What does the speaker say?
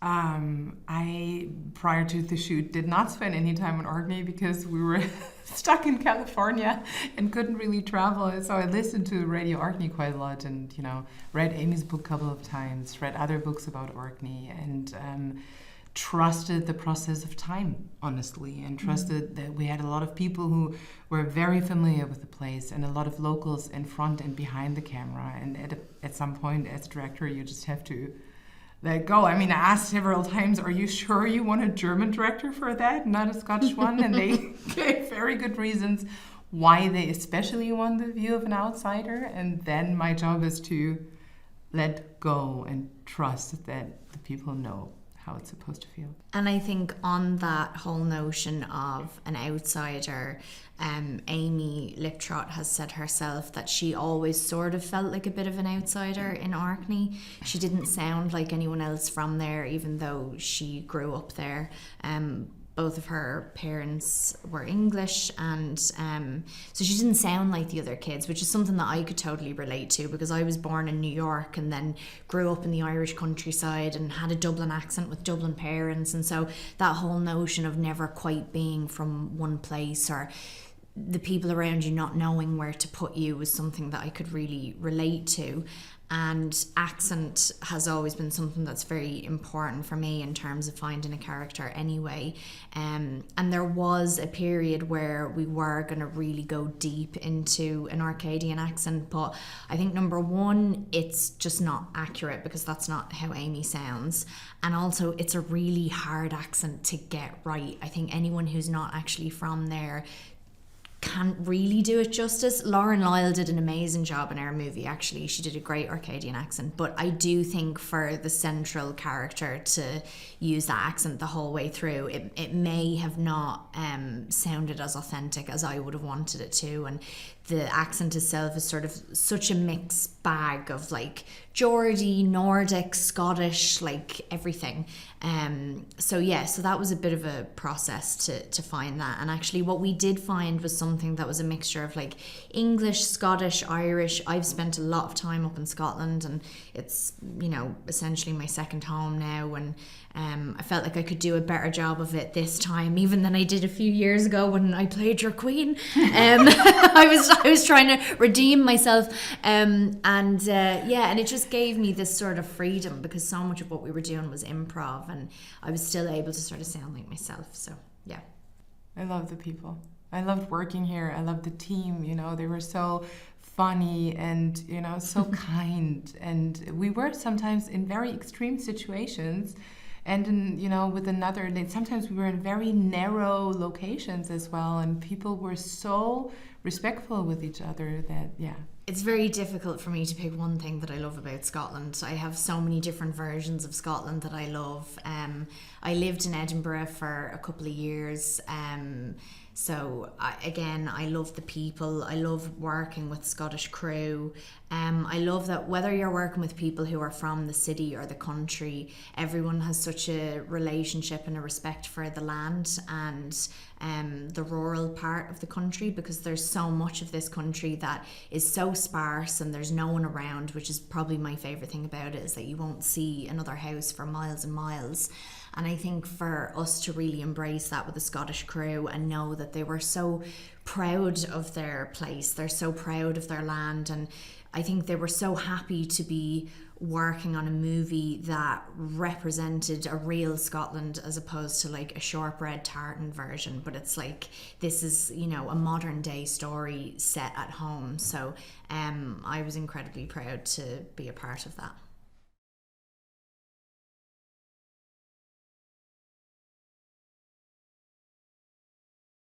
I, prior to the shoot, did not spend any time in Orkney because we were stuck in California and couldn't really travel. So I listened to Radio Orkney quite a lot and, read Amy's book a couple of times, read other books about Orkney, and trusted the process of time, honestly, and trusted that we had a lot of people who were very familiar with the place and a lot of locals in front and behind the camera. And at some point, as director, you just have to let go. I mean, I asked several times, are you sure you want a German director for that, not a Scottish one? And they gave very good reasons why they especially want the view of an outsider. And then my job is to let go and trust that the people know how it's supposed to feel. And I think on that whole notion of an outsider, Amy Liptrot has said herself that she always sort of felt like a bit of an outsider in Orkney. She didn't sound like anyone else from there, even though she grew up there. Both of her parents were English, and so she didn't sound like the other kids, which is something that I could totally relate to, because I was born in New York and then grew up in the Irish countryside and had a Dublin accent with Dublin parents, and so that whole notion of never quite being from one place, or the people around you not knowing where to put you, was something that I could really relate to. And accent has always been something that's very important for me in terms of finding a character anyway. And there was a period where we were going to really go deep into an Orcadian accent, but I think number one, it's just not accurate because that's not how Amy sounds. And also it's a really hard accent to get right. I think anyone who's not actually from there can't really do it justice. Lauren Lyle did an amazing job in our movie, actually. She did a great Orcadian accent, but I do think for the central character to use that accent the whole way through, it may have not sounded as authentic as I would have wanted it to. And the accent itself is sort of such a mixed bag of like Geordie, Nordic, Scottish, like everything. So that was a bit of a process to find that. And actually what we did find was something that was a mixture of like English, Scottish, Irish. I've spent a lot of time up in Scotland, and it's, essentially my second home now, and I felt like I could do a better job of it this time, even than I did a few years ago when I played your queen. I was trying to redeem myself, and it just gave me this sort of freedom, because so much of what we were doing was improv, and I was still able to sort of sound like myself. So yeah, I love the people. I loved working here. I loved the team. They were so funny and so kind, and we were sometimes in very extreme situations. And with sometimes we were in very narrow locations as well, and people were so respectful with each other that, It's very difficult for me to pick one thing that I love about Scotland. I have so many different versions of Scotland that I love. I lived in Edinburgh for a couple of years. I love the people. I love working with Scottish crew. I love that whether you're working with people who are from the city or the country, everyone has such a relationship and a respect for the land and the rural part of the country, because there's so much of this country that is so sparse and there's no one around, which is probably my favourite thing about it, is that you won't see another house for miles and miles. And I think for us to really embrace that with the Scottish crew and know that they were so proud of their place, they're so proud of their land, and I think they were so happy to be working on a movie that represented a real Scotland as opposed to like a shortbread tartan version. But it's like, this is, a modern day story set at home. So I was incredibly proud to be a part of that.